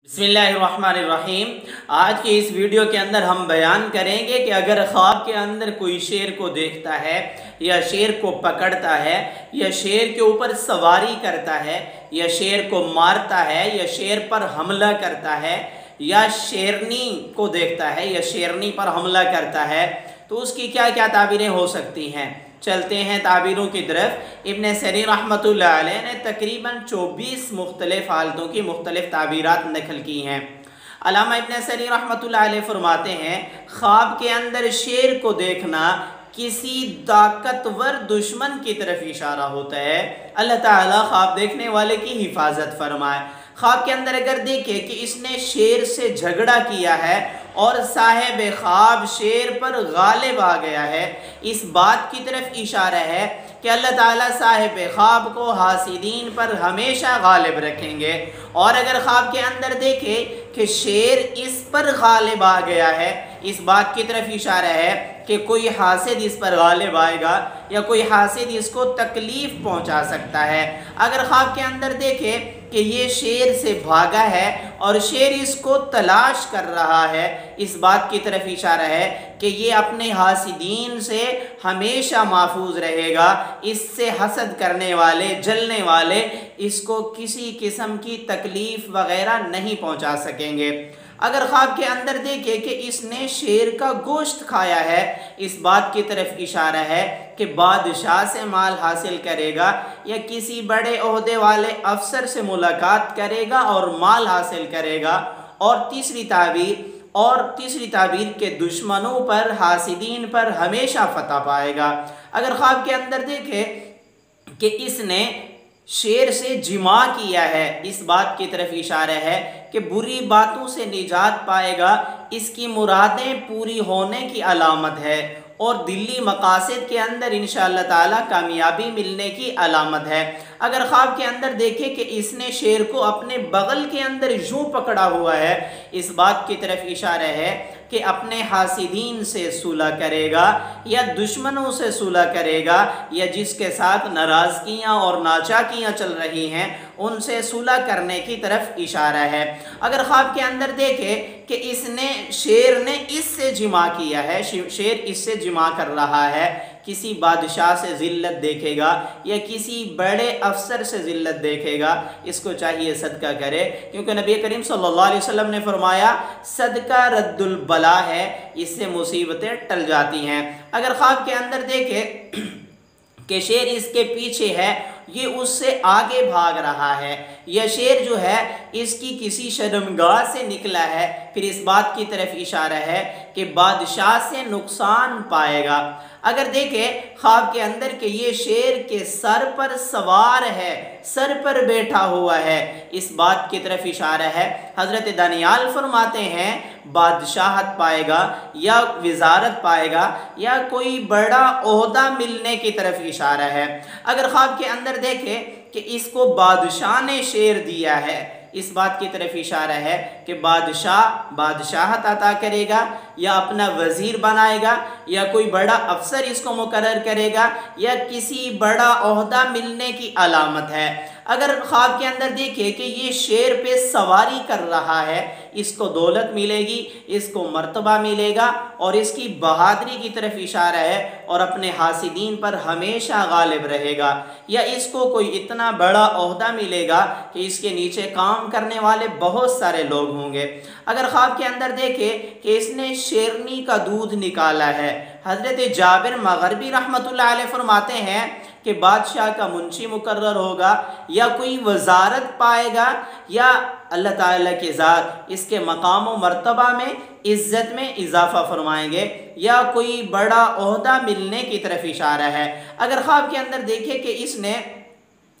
बिस्मिल्लाहिर्रहमानिर्रहीम। आज के इस वीडियो के अंदर हम बयान करेंगे कि अगर ख्वाब के अंदर कोई शेर को देखता है या शेर को पकड़ता है या शेर के ऊपर सवारी करता है या शेर को मारता है या शेर पर हमला करता है या शेरनी को देखता है या शेरनी पर हमला करता है तो उसकी क्या क्या ताबीरें हो सकती हैं। चलते हैं ताबीरों की तरफ। इब्न सरीर रहमतुल्लाह अलैह ने तकरीबन 24 मुख्तलिफ हालतों की मुख्तलिफ ताबीरात नकल की हैं। अल्लामा इब्न सरीर रहमतुल्लाह अलैह फरमाते हैं, ख्वाब के अंदर शेर को देखना किसी ताकतवर दुश्मन की तरफ इशारा होता है। अल्लाह ताला ख्वाब देखने वाले की हिफाजत फरमाए। ख्वाब के अंदर अगर देखे कि इसने शेर से झगड़ा किया है और साहिब ख्वाब शेर पर गालिब आ गया है, इस बात की तरफ इशारा है कि अल्लाह ताला साहिब ख्वाब को हासिदीन पर हमेशा गालिब रखेंगे। और अगर ख्वाब के अंदर देखे कि शेर इस पर गालिब आ गया है, इस बात की तरफ इशारा है कि कोई हासिद इस पर गालिब आएगा या कोई हासिद इसको तकलीफ़ पहुंचा सकता है। अगर ख्वाब के अंदर देखे कि ये शेर से भागा है और शेर इसको तलाश कर रहा है, इस बात की तरफ इशारा है कि ये अपने हासिदीन से हमेशा महफूज रहेगा। इससे हसद करने वाले, जलने वाले इसको किसी किस्म की तकलीफ़ वगैरह नहीं पहुंचा सकेंगे। अगर ख्वाब के अंदर देखे कि इसने शेर का गोश्त खाया है, इस बात की तरफ इशारा है कि बादशाह से माल हासिल करेगा या किसी बड़े ओहदे वाले अफसर से मुलाकात करेगा और माल हासिल करेगा। और तीसरी ताबीर के दुश्मनों पर, हासिदीन पर हमेशा फतह पाएगा। अगर ख्वाब के अंदर देखे कि इसने शेर से जिमा किया है, इस बात की तरफ इशारा है कि बुरी बातों से निजात पाएगा, इसकी मुरादें पूरी होने की अलामत है और दिल्ली मकासद के अंदर इंशाअल्लाह ताला कामयाबी मिलने की अलामत है। अगर ख्वाब के अंदर देखे कि इसने शेर को अपने बगल के अंदर यूँ पकड़ा हुआ है, इस बात की तरफ इशारा है कि अपने हासिदीन से सुलह करेगा या दुश्मनों से सुलह करेगा या जिसके साथ नाराज़गियाँ और नाचाकियाँ चल रही हैं उनसे सुलह करने की तरफ इशारा है। अगर ख्वाब के अंदर देखे कि शेर ने इससे जिमा किया है, शेर इससे जिमा कर रहा है, किसी बादशाह से ज़िल्लत देखेगा या किसी बड़े अफसर से ज़िल्लत देखेगा, इसको चाहिए सदका करे, क्योंकि नबी करीम सल्लल्लाहु अलैहि वसल्लम ने फरमाया सदका रद्दुल बला है, इससे मुसीबतें टल जाती हैं। अगर ख्वाब के अंदर देखे कि शेर इसके पीछे है, ये उससे आगे भाग रहा है या शेर जो है इसकी किसी शर्मगाह से निकला है, फिर इस बात की तरफ इशारा है कि बादशाह से नुकसान पाएगा। अगर देखे ख्वाब के अंदर कि ये शेर के सर पर सवार है, सर पर बैठा हुआ है, इस बात की तरफ इशारा है। हज़रत दानियाल फरमाते हैं बादशाहत पाएगा या विजारत पाएगा या कोई बड़ा ओहदा मिलने की तरफ इशारा है। अगर ख्वाब के अंदर देखे कि इसको बादशाह ने शेर दिया है, इस बात की तरफ इशारा है कि बादशाहत अता करेगा या अपना वज़ीर बनाएगा या कोई बड़ा अफसर इसको मुकर्रर करेगा या किसी बड़ा ओहदा मिलने की अलामत है। अगर ख्वाब के अंदर देखे कि ये शेर पे सवारी कर रहा है, इसको दौलत मिलेगी, इसको मर्तबा मिलेगा और इसकी बहादुरी की तरफ इशारा है और अपने हासिदीन पर हमेशा गालिब रहेगा या इसको कोई इतना बड़ा ओहदा मिलेगा कि इसके नीचे काम करने वाले बहुत सारे लोग होंगे। अगर ख्वाब के अंदर देखे कि इसने शेरनी का दूध निकाला है, हज़रत जाबिर मग़रिबी रहमतुल्लाह अलैह फरमाते हैं कि बादशाह का मुंशी मुकर्रर होगा या कोई वजारत पाएगा या अल्लाह ताला के ज़ात इसके मकाम व मर्तबा में, इज़्ज़त में इजाफ़ा फरमाएंगे या कोई बड़ा ओहदा मिलने की तरफ इशारा है। अगर ख्वाब के अंदर देखे कि इसने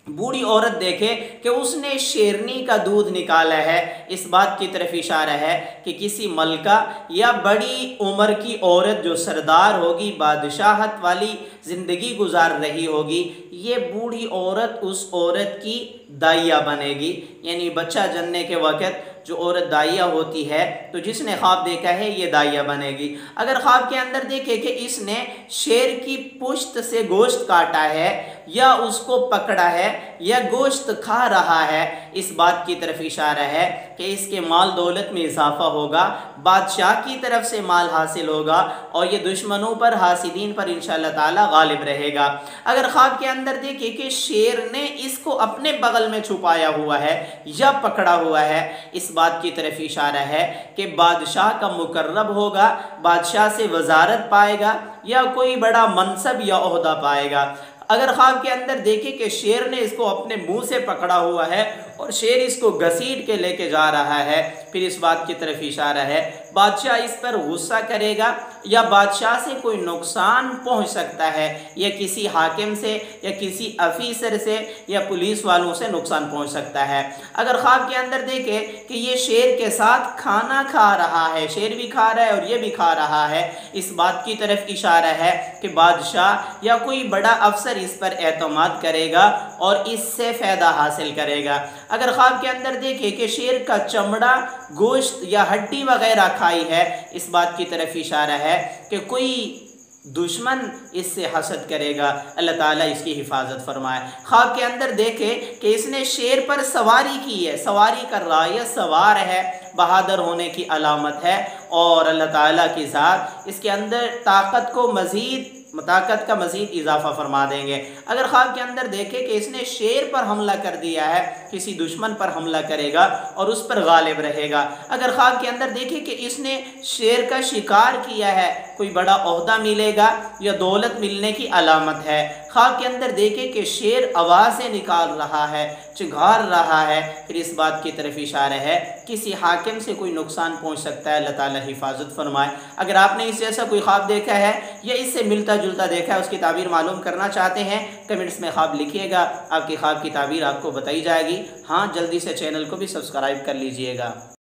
बूढ़ी औरत देखे कि उसने शेरनी का दूध निकाला है, इस बात की तरफ इशारा है कि किसी मलका या बड़ी उम्र की औरत जो सरदार होगी, बादशाहत वाली ज़िंदगी गुजार रही होगी, ये बूढ़ी औरत उस औरत की दाइया बनेगी। यानी बच्चा जनने के वक़्त जो औरत दाइया होती है तो जिसने ख्वाब देखा है ये दाइया बनेगी। अगर ख्वाब के अंदर देखे कि इसने शेर की पुश्त से गोश्त काटा है या उसको पकड़ा है या गोश्त खा रहा है, इस बात की तरफ इशारा है कि इसके माल दौलत में इजाफा होगा, बादशाह की तरफ से माल हासिल होगा और ये दुश्मनों पर, हासिदीन पर इंशाअल्लाह ताला गालिब रहेगा। अगर ख्वाब के अंदर देखे कि शेर ने इसको अपने बगल में छुपाया हुआ है या पकड़ा हुआ है, इस बात की तरफ इशारा है कि बादशाह का मुकर्रब होगा, बादशाह से वजारत पाएगा या कोई बड़ा मनसब या ओहदा पाएगा। अगर ख्वाब के अंदर देखे कि शेर ने इसको अपने मुंह से पकड़ा हुआ है और शेर इसको घसीट के लेके जा रहा है, फिर इस बात की तरफ इशारा है बादशाह इस पर गुस्सा करेगा या बादशाह से कोई नुकसान पहुंच सकता है, या किसी हाकिम से या किसी अफीसर से या पुलिस वालों से नुकसान पहुंच सकता है। अगर ख्वाब के अंदर देखे कि ये शेर के साथ खाना खा रहा है, शेर भी खा रहा है और ये भी खा रहा है, इस बात की तरफ इशारा है कि बादशाह या कोई बड़ा अफसर इस पर एतमाद करेगा और इससे फ़ायदा हासिल करेगा। अगर ख्वाब के अंदर देखे कि शेर का चमड़ा, गोश्त या हड्डी वगैरह खाई है, इस बात की तरफ इशारा है कि कोई दुश्मन इससे हसद करेगा, अल्लाह ताला इसकी हिफाजत फरमाए। ख्वाब के अंदर देखे कि इसने शेर पर सवारी की है, सवारी कर रहा है या सवार है, बहादुर होने की अलामत है और अल्लाह ताला की ज़ात इसके अंदर ताकत का मज़ीद इजाफा फरमा देंगे। अगर ख्वाब के अंदर देखे कि इसने शेर पर हमला कर दिया है, किसी दुश्मन पर हमला करेगा और उस पर गालिब रहेगा। अगर ख्वाब के अंदर देखे कि इसने शेर का शिकार किया है, कोई बड़ा ओहदा मिलेगा या दौलत मिलने की अलामत है। ख्वाब के अंदर देखे कि शेर आवाज़ें निकाल रहा है, चिघार रहा है, फिर इस बात की तरफ इशारा है किसी हाकिम से कोई नुकसान पहुंच सकता है, अल्लाह ताला हिफाजत फरमाए। अगर आपने इस जैसा कोई ख्वाब देखा है या इससे मिलता जुलता देखा है, उसकी ताबीर मालूम करना चाहते हैं, कमेंट्स में ख्वाब लिखिएगा, आपकी ख्वाब की ताबीर आपको बताई जाएगी। हाँ, जल्दी से चैनल को भी सब्सक्राइब कर लीजिएगा।